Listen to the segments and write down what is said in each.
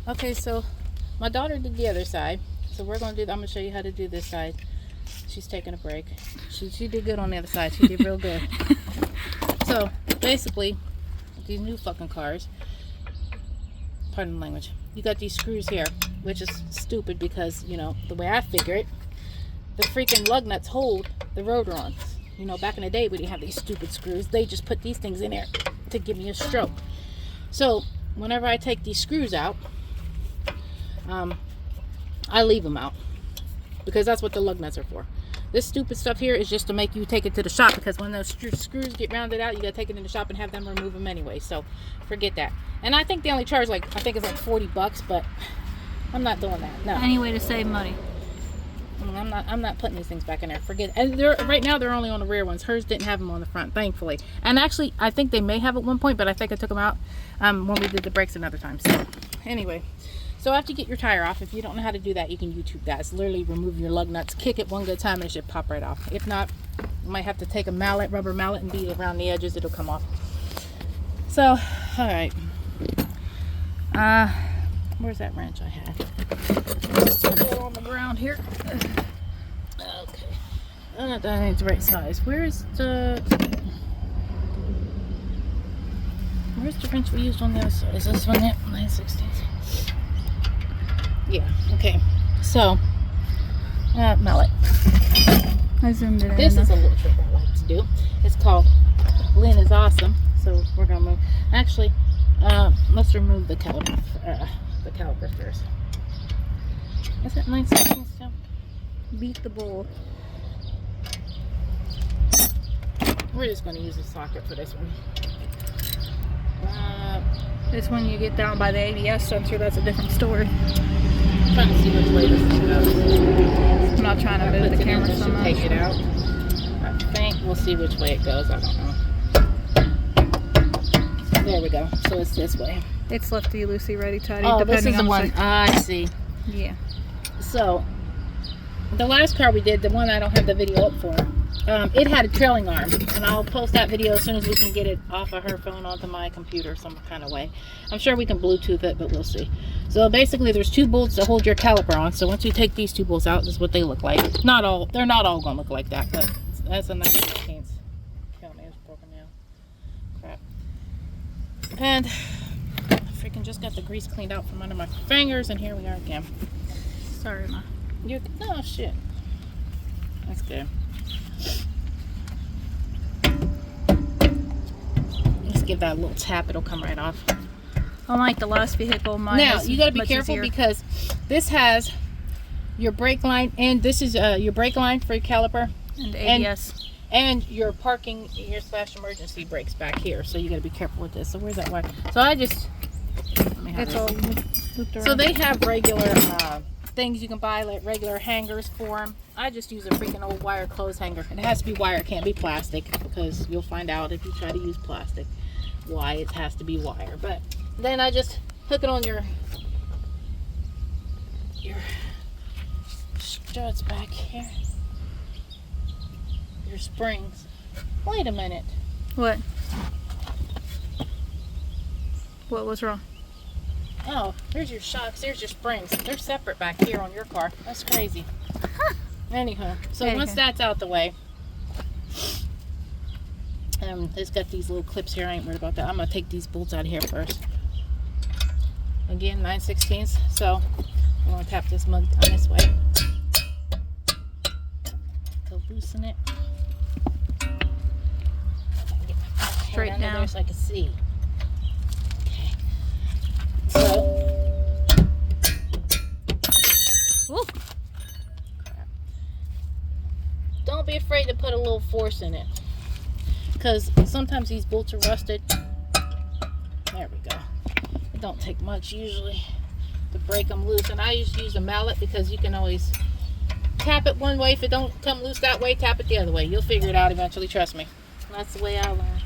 Okay, so my daughter did the other side. So we're going to do, I'm going to show you how to do this side. She's taking a break. She did good on the other side. She did real good. So basically, these new fucking cars, pardon the language, you got these screws here, which is stupid because, you know, the way I figure it, the freaking lug nuts hold the rotor-ons. You know, back in the day we didn't have these stupid screws. They just put these things in there to give me a stroke. So whenever I take these screws out, I leave them out because that's what the lug nuts are for. This stupid stuff here is just to make you take it to the shop, because when those screws get rounded out, you gotta take it in the shop and have them remove them anyway. So forget that. And I think they only charge like, I think it's like $40, but I'm not doing that. No. Any way to save money. I'm not putting these things back in there. Forget it. And they're right now they're only on the rear ones. Hers didn't have them on the front, thankfully. And actually, I think they may have at one point, but I think I took them out when we did the brakes another time. So anyway, so after you get your tire off, if you don't know how to do that, you can YouTube that. It's literally remove your lug nuts, kick it one good time, and it should pop right off. If not, you might have to take a mallet, rubber mallet, and beat it around the edges. It'll come off. So, all right. Where's that wrench I had? Just put it on the ground here. Okay. That ain't the right size. Where's the wrench we used on the other side? Is this one it? 9/16. Yeah. Okay. So, mallet. I zoomed it in. This is a little trick I like to do. It's called Lynn is Awesome. So we're gonna move. Actually, let's remove the caliper. The caliper first. Is it 9/16 still? Beat the bull. We're just going to use a socket for this one. This one you get down by the ABS sensor, that's a different story. I'm trying to see which way this thing goes. I'm not trying to move the camera so much. Take it out. I think we'll see which way it goes. I don't know. There we go. So it's this way. It's lefty, loosey, righty, tighty. Oh, this is the one. section. I see. Yeah. So, the last car we did, the one I don't have the video up for, it had a trailing arm, and I'll post that video as soon as we can get it off of her phone onto my computer some kind of way. I'm sure we can Bluetooth it, but we'll see. So basically there's two bolts that hold your caliper on. So once you take these two bolts out, this is what they look like. They're not all going to look like that, but that's a 9/16. Kill me, it's broken now. Crap. And I freaking just got the grease cleaned out from under my fingers, and here we are again. Sorry, Ma. Oh shit. That's good. Just give that a little tap, it'll come right off. Unlike the last vehicle, mine Now is you got to be much careful easier. because this has your brake line, and this is your brake line for your caliper, And ABS. and your parking, your / emergency brakes back here. So you got to be careful with this. So where's that wire? So I just let me have It's this. all looped around. So they have regular things you can buy, like regular hangers for them. I just use a freaking old wire clothes hanger. It has to be wire, it can't be plastic, because you'll find out if you try to use plastic why it has to be wire. But then I just hook it on your struts back here, your springs. Wait a minute. What? What was wrong? Oh, here's your shocks, there's your springs. They're separate back here on your car. That's crazy. Anyhow, so once that's out the way, it's got these little clips here. I ain't worried about that. I'm going to take these bolts out of here first. Again, 9/16. So I'm going to tap this mug down this way to loosen it. Get my Straight hand under down. there so I can see. So, Ooh. don't be afraid to put a little force in it, because sometimes these bolts are rusted. There we go. It don't take much usually to break them loose, and I just use a mallet because you can always tap it one way. If it don't come loose that way, tap it the other way. You'll figure it out eventually, trust me. That's the way I learned.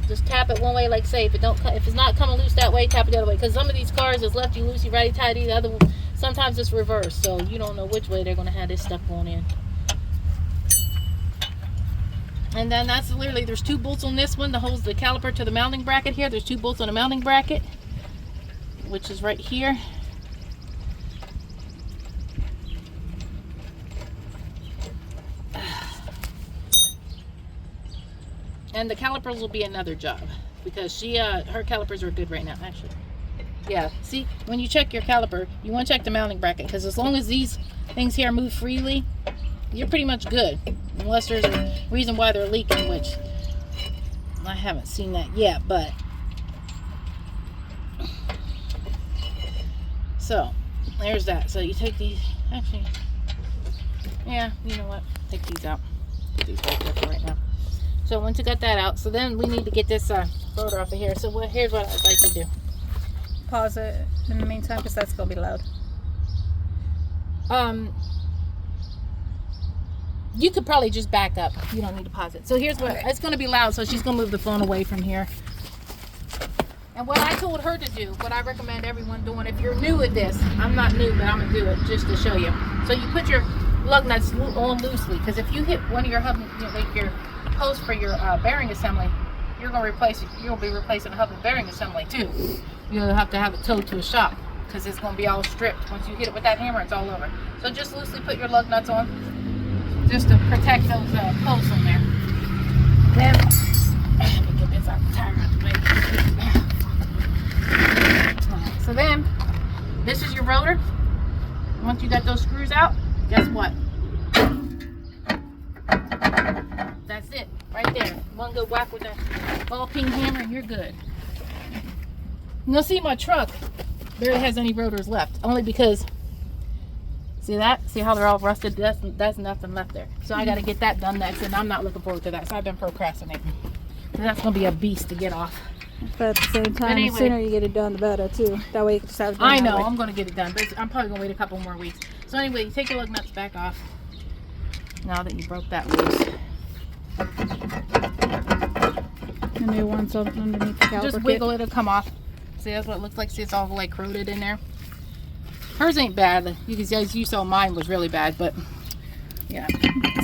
Just tap it one way, like say if it's not coming loose that way, tap it the other way. Because some of these cars is lefty loosey, righty tighty. The other sometimes it's reversed, so you don't know which way they're going to have this stuff going in. And then that's literally, there's two bolts on this one that holds the caliper to the mounting bracket here. There's two bolts on the mounting bracket. which is right here. And the calipers will be another job because she her calipers are good right now, actually. Yeah, see, when you check your caliper, you want to check the mounting bracket because as long as these things here move freely, you're pretty much good. Unless there's a reason why they're leaking, which I haven't seen that yet, but so there's that. So you take these, actually, yeah, you know what? Take these out. Put these right there for right now. So once you got that out, so then we need to get this rotor off of here. So here's what I'd like to do. Pause it in the meantime because that's gonna be loud. You could probably just back up. You don't need to pause it. So here's what, it's going to be loud, so she's going to move the phone away from here. And what I told her to do, what I recommend everyone doing, if you're new at this, I'm not new, but I'm going to do it just to show you. So you put your lug nuts on loosely, because if you hit one of your hub, like your posts for your bearing assembly, you'll be replacing a hub and bearing assembly too. You'll have to have it towed to a shop, because it's going to be all stripped. Once you hit it with that hammer, it's all over. So just loosely put your lug nuts on, just to protect those posts on there. Then, let me get this out the tire out the way. So then, this is your rotor. Once you got those screws out, guess what? That's it, right there. One good whack with that ball peen hammer and you're good. You'll see my truck barely has any rotors left, only because see that? See how they're all rusted? That's nothing left there. So I got to get that done next, and I'm not looking forward to that. So I've been procrastinating. So that's going to be a beast to get off. But at the same time, anyway, the sooner you get it done, the better too. That way you can just have it done. I know, I'm going to get it done, but I'm probably going to wait a couple more weeks. So anyway, you take your lug nuts back off. Now that you broke that loose. The new one's underneath the caliper. Just wiggle it, it'll come off. See, that's what it looks like. See, it's all like corroded in there. Hers ain't bad. You can see, as you saw, mine was really bad, but yeah.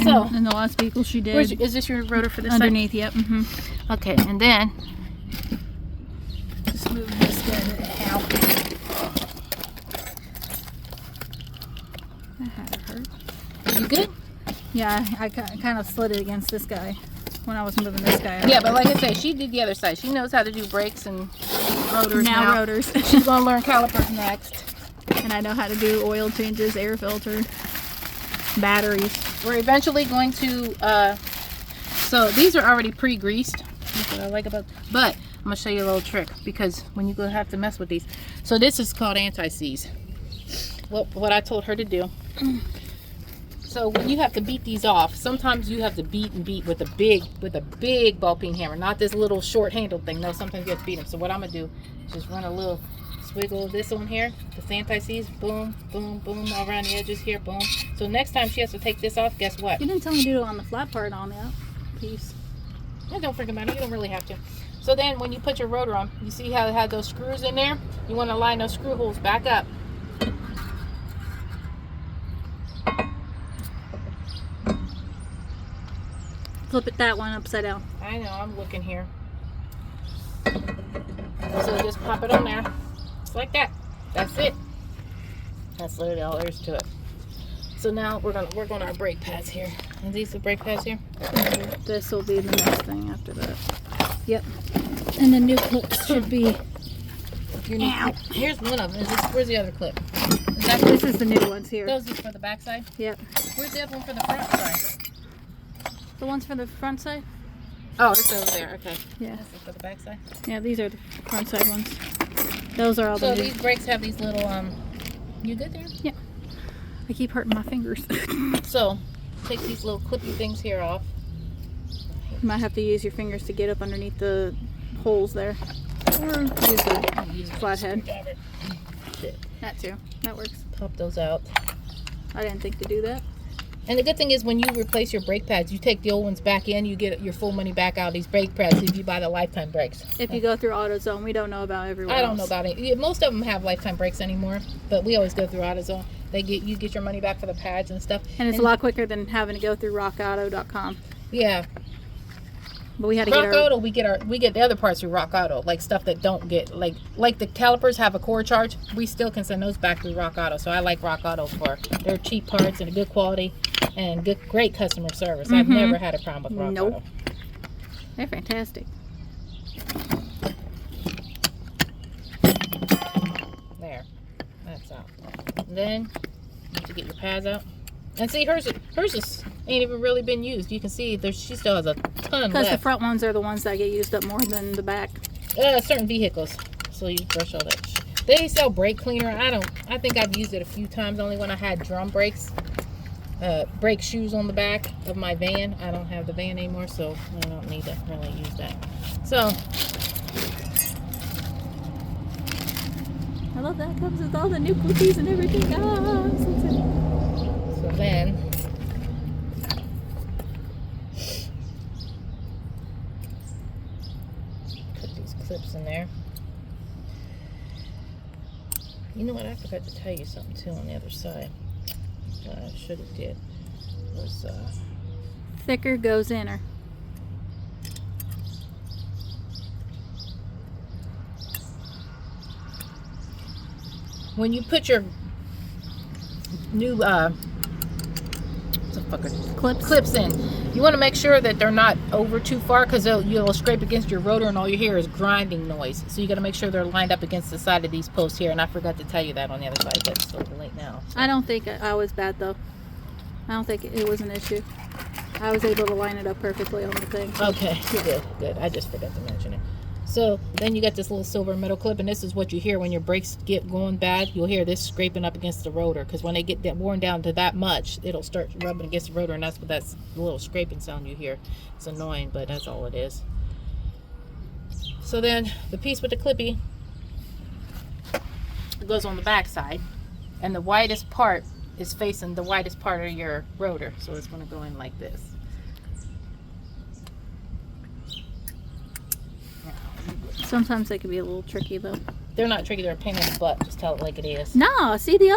So in the last vehicle she did. Is this your rotor for this underneath? side? Yep. Mm-hmm. Okay, and then Just move this guy out. That had to hurt. You good? Yeah, I kind of slid it against this guy when I was moving this guy out. Yeah, but like I said, she did the other side. She knows how to do brakes and rotors now. Rotors. She's going to learn calipers next. And I know how to do oil changes, air filter, batteries. We're eventually going to, so these are already pre-greased. That's what I like about, but I'm going to show you a little trick because when you go have to mess with these. So this is called anti-seize. What I told her to do. So when you have to beat these off, sometimes you have to beat and beat with a big ball peen hammer, not this little short handled thing. No, sometimes you have to beat them. So what I'm going to do is just run a little wiggle this on here, this anti-seize, boom, boom, boom, all around the edges here, boom. So next time she has to take this off, guess what? You didn't tell me to do it on the flat part on that piece. Yeah, don't freaking matter. You don't really have to. So then when you put your rotor on, you see how it had those screws in there? You want to line those screw holes back up. Flip it that one upside down. I know, I'm looking here. So just pop it on there. Just like that. That's it. That's literally all there is to it. So now we're gonna work on our brake pads here. Are these the brake pads here? This will be the next thing after that. Yep. And the new clips should be. Ow. Here's one of them. Where's the other clip? This is the new ones here. Those are for the back side? Yep. Where's the other one for the front side? The ones for the front side? Oh, it's over there. Okay. Yeah. This is for the back side? Yeah, these are the front side ones. Those are all the So new. these brakes have these little, you good there? Yeah. I keep hurting my fingers. So, take these little clippy things here off. You might have to use your fingers to get up underneath the holes there. Or use a flathead. That too. That works. Pop those out. I didn't think to do that. And the good thing is when you replace your brake pads, you take the old ones back in, you get your full money back out of these brake pads if you buy the lifetime brakes. If you go through AutoZone, we don't know about everyone I don't know about it. Most of them have lifetime brakes anymore, but we always go through AutoZone. You get your money back for the pads and stuff. And it's a lot quicker than having to go through rockauto.com. Yeah. But we had to Rock get our... Auto, we get the other parts through Rock Auto, like stuff that don't get like the calipers have a core charge. We still can send those back through Rock Auto. So I like Rock Auto for their cheap parts and good quality and great customer service. I've never had a problem with Rock Auto. They're fantastic. There, that's out. And then you have to get your pads out. And see, hers is ain't even really been used. You can see she still has a ton left. Because the front ones are the ones that get used up more than the back. Certain vehicles. So you brush all that. They sell brake cleaner. I think I've used it a few times. Only when I had drum brakes, brake shoes on the back of my van. I don't have the van anymore, so I don't need to really use that. So I love that. Comes with all the new cookies and everything. Oh, so then. Clips in there. You know what? I forgot to tell you something too on the other side. I should have did. Was thicker goes inner. When you put your new clips in, you want to make sure that they're not over too far, because you'll scrape against your rotor and all you hear is grinding noise. So you got to make sure they're lined up against the side of these posts here. And I forgot to tell you that on the other side, but it's a little late now. So. I don't think I was bad though. I don't think it was an issue. I was able to line it up perfectly on the thing. Okay, yeah. Good. I just forgot to mention it. So then you got this little silver metal clip, and this is what you hear when your brakes get going bad. You'll hear this scraping up against the rotor, because when they get worn down to that much, it'll start rubbing against the rotor, and that's the little scraping sound you hear. It's annoying, but that's all it is. So then the piece with the clippy goes on the back side, and the widest part is facing the widest part of your rotor, so it's going to go in like this. Sometimes they can be a little tricky though. They're not tricky, they're a pain in the butt. Just tell it like it is. No, see the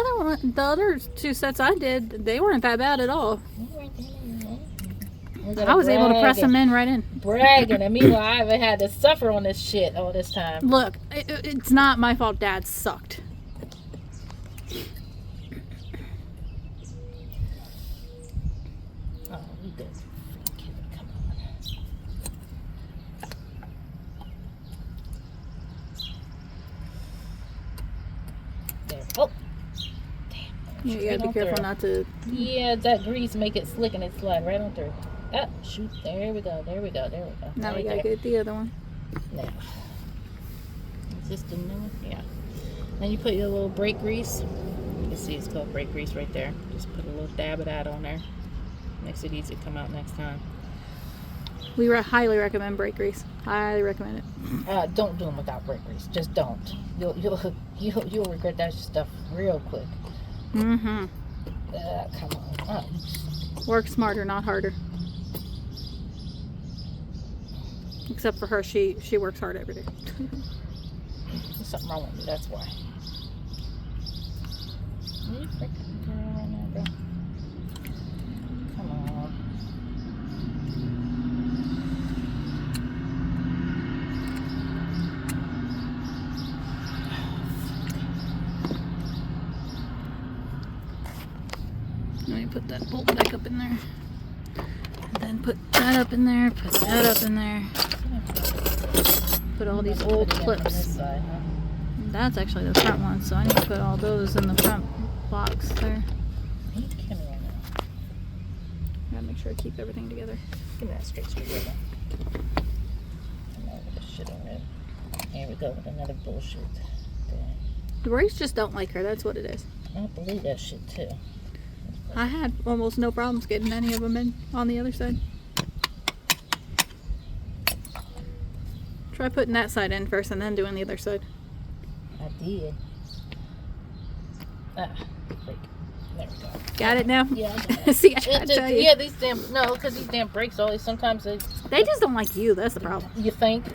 other two sets I did, they weren't that bad at all. I was able to press them in right in. Bragging, and meanwhile I haven't had to suffer on this shit all this time. Look, it's not my fault Dad sucked. Oh, you good. Come on. There. Oh. Damn. Yeah, you gotta be careful not to... Yeah, that grease make it slick and it slide right on through. Oh, shoot. There we go. Now we gotta get the other one. Now. Is this the new one? Yeah. Then you put your little brake grease. You can see it's called brake grease right there. Just put a little dab of that on there. Makes it easy to come out next time. We highly recommend brake grease. Highly recommend it. Don't do them without brake grease. Just don't. You'll regret that stuff real quick. Mm-hmm. Come on. Oh. Work smarter, not harder. Except for her, she works hard every day. There's something wrong with me, that's why. You freaking girl right now, girl. Come on. Let me put that bolt back up in there. And then put that up in there, put that up in there. Put all these old clips. Side, huh? That's actually the front one, so I need to put all those in the front box there. Gotta make sure I keep everything together. Give me that straight right now. Come on with this shit on it. Here we go with another bullshit thing. The brakes just don't like her, that's what it is. I believe that shit too. I had almost no problems getting any of them in on the other side. Try putting that side in first and then doing the other side. I did. Ah, freak. There we go. Got it now? Yeah. See, I tried to tell you. Yeah, these damn, no, because these damn brakes always, sometimes they just don't like you, that's the problem. You think?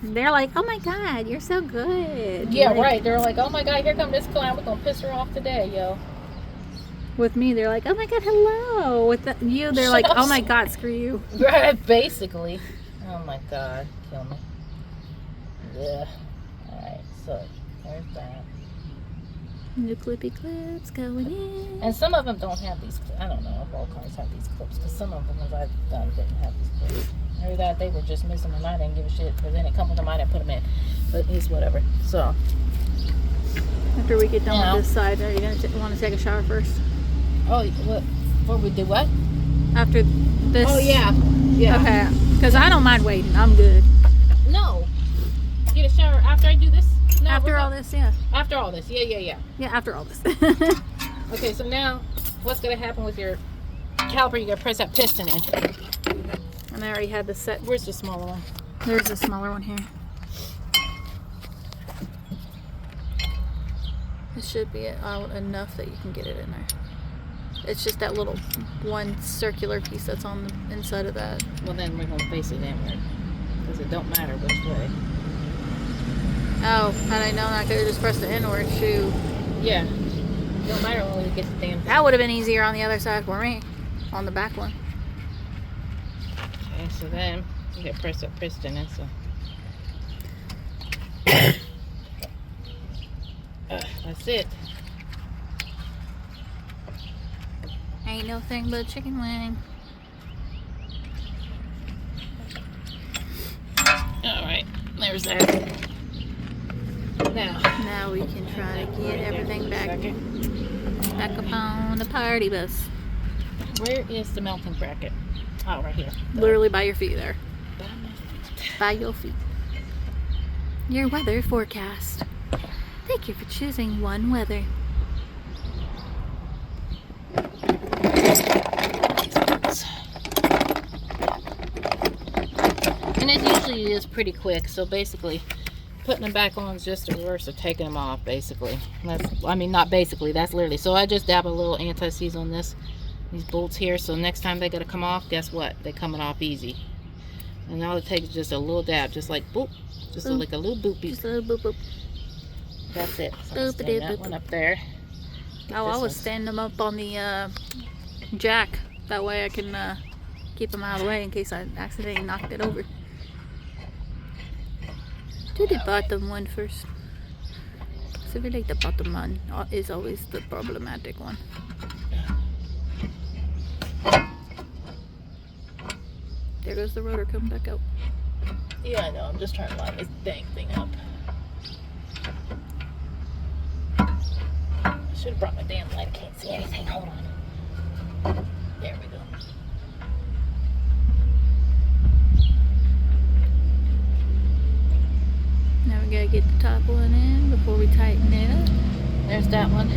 They're like, oh my God, you're so good. Yeah, like, right. They're like, oh my God, here come this clown. We're going to piss her off today, yo. With me, they're like, oh my God, hello. With you, they're like, oh my God, screw you. Right, basically. my god, kill me. Yeah. Alright, so there's that. New clippy clips going in. And some of them don't have these clips. I don't know if all cars have these clips, because some of them, as I've done, didn't have these clips. Or that they were just missing and I didn't give a shit, because they didn't come with them, I didn't put them in. But it's whatever. So. After we get done with this side, are you going to want to take a shower first? Oh, what? Before we do what? After this. Oh, yeah. Yeah. Okay. Because I don't mind waiting. I'm good. No. Get a shower after I do this? No, After all this, yeah. After all this. Yeah. Yeah, after all this. Okay, so now what's going to happen with your caliper? You're going to press that piston in. And I already had this set. Where's the smaller one? There's a smaller one here. It should be out enough that you can get it in there. It's just that little one circular piece that's on the inside of that. Well, then we're going to face it inward, because it don't matter which way. Oh, had I known I could have just pressed the inward shoe. Yeah. It don't matter when we get the damn thing. That would have been easier on the other side for me. On the back one. Okay, so then you got to press that piston in, so. That's it. Ain't no thing but chicken wing. Alright, there's that. Now we can try to get everything back up on the party bus. Where is the mounting bracket? Oh, right here. Literally by your feet there. By your feet. Your weather forecast. Thank you for choosing One Weather. And it usually is pretty quick, so basically putting them back on is just the reverse of taking them off, basically. Not basically, that's literally. So I just dab a little anti-seize on these bolts here, so next time they gotta come off, guess what? They're coming off easy. And all it takes is just a little dab, just like boop. Just like a little boop beep. Just a little boop boop. That's it. So stand that one up there. Oh, I was standing them up on the jack. That way I can keep them out of the way in case I accidentally knocked it over. Do the bottom one first. So I feel like the bottom one is always the problematic one. There goes the rotor coming back out. Yeah, I know. I'm just trying to line this dang thing up. I should have brought my damn light. I can't see anything. Hold on. There we go. Now we gotta get the top one in before we tighten it up. There's that one.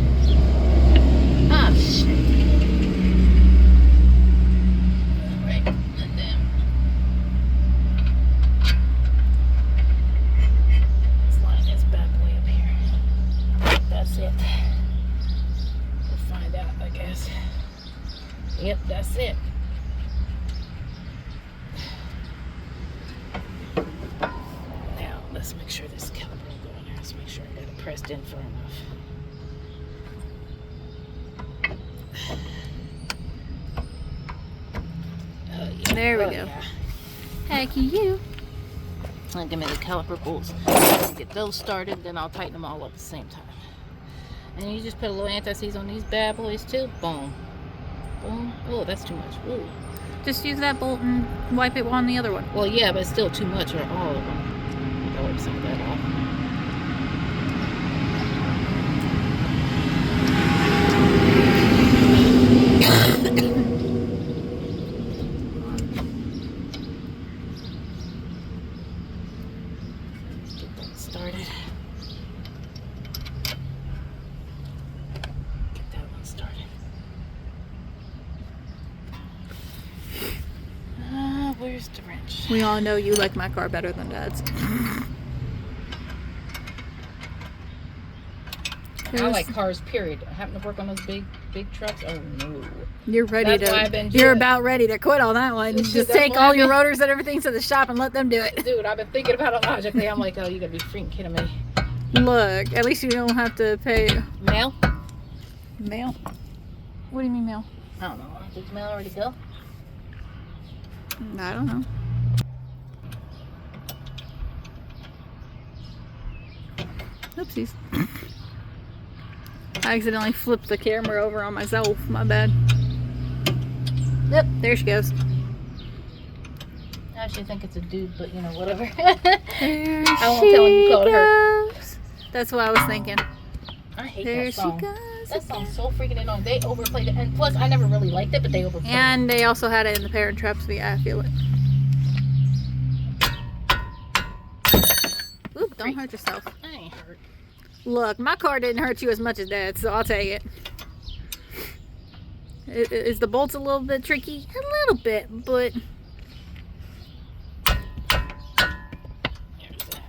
Ah, shit. Right, and then let's line this bad boy up here. That's it. We'll find out, I guess. Yep, that's it. Now, let's make sure this caliper will go in there. Let's make sure I got it pressed in far enough. Oh, yeah. There we Oh, go. yeah. Heck you. Now give me the caliper bolts. Get those started, then I'll tighten them all up at the same time. And you just put a little anti-seize on these bad boys too. Boom. Boom. Oh, that's too much. Ooh. Just use that bolt and wipe it on the other one. Well, yeah, but it's still too much or all of them. I'll wipe some of that off. Get that started. Get that one started. Where's the wrench? We all know you like my car better than Dad's. I like cars, period. I happen to work on those big trucks. Oh no. You're ready That's why I've been to. You're doing- about ready to quit on that one. That's Just why take I've all your been- rotors and everything to the shop and let them do it. Dude, I've been thinking about it logically. I'm like, oh, you gotta be freaking kidding me. Look, at least you don't have to pay Mail? mail. What do you mean mail? I don't know. Did the mail already go? I don't know. Oopsies. I accidentally flipped the camera over on myself. My bad. Yep, there she goes. I actually think it's a dude, but you know, whatever. There I won't tell him you called her. goes. That's what I was thinking. I hate There that she song. goes. That song's so freaking annoying. They overplayed it, and plus, I never really liked it, but they overplayed it. And they also had it in the Parent Trap, so yeah, I feel it. Oop, don't hurt yourself. I ain't hurt. Look, my car didn't hurt you as much as that, so I'll take it. Is the bolts a little bit tricky? A little bit, but... There's that.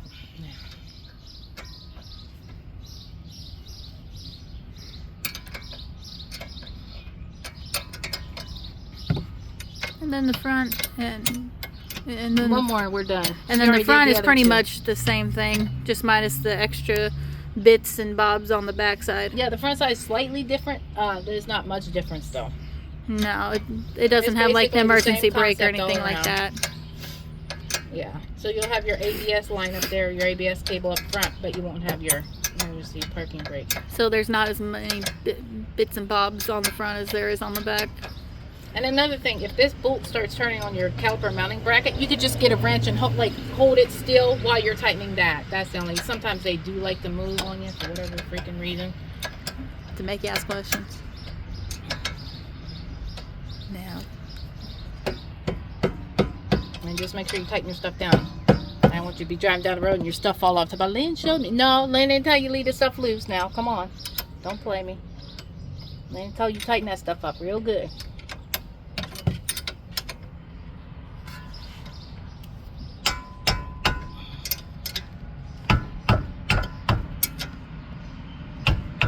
And then the front, and then One more, we're done. And We then already the front did is other pretty two. much the same thing, just minus the extra bits and bobs on the backside. Yeah, the front side is slightly different. There's not much difference though. No, it doesn't It's have like the basically the emergency same brake or concept all anything like around. that. Yeah. So you'll have your ABS line up there, your ABS cable up front, but you won't have your emergency parking brake. So there's not as many bits and bobs on the front as there is on the back. And another thing, if this bolt starts turning on your caliper mounting bracket, you could just get a wrench and hold it still while you're tightening that. That's the only. Sometimes they do like to move on you for whatever freaking reason. To make you ask questions. Now. And just make sure you tighten your stuff down. I don't want you to be driving down the road and your stuff fall off. But Lynn showed me. No, Lynn didn't tell you leave the stuff loose now. Come on. Don't play me. Lynn tell you tighten that stuff up real good.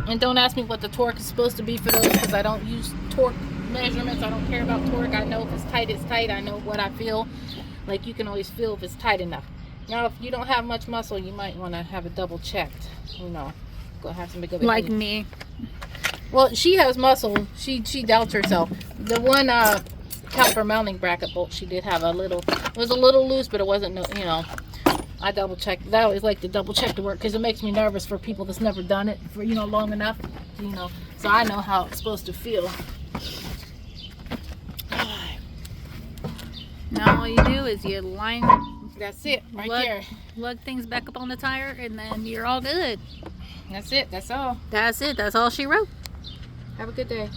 And don't ask me what the torque is supposed to be for those, because I don't use torque measurements. I don't care about torque. I know if it's tight, it's tight. I know what I feel. Like, you can always feel if it's tight enough. Now, if you don't have much muscle, you might want to have it double checked. You know, go have somebody go behind Like you. me. Well, she has muscle. She doubts herself. The one caliper mounting bracket bolt, she did have it was a little loose, but it wasn't, you know. I double checked. I always like to double check the work because it makes me nervous for people that's never done it for, you know, long enough, you know, so I know how it's supposed to feel. Now all you do is you line, That's it right there. lug things back up on the tire, and then you're all good. That's it. That's all. That's it. That's all she wrote. Have a good day.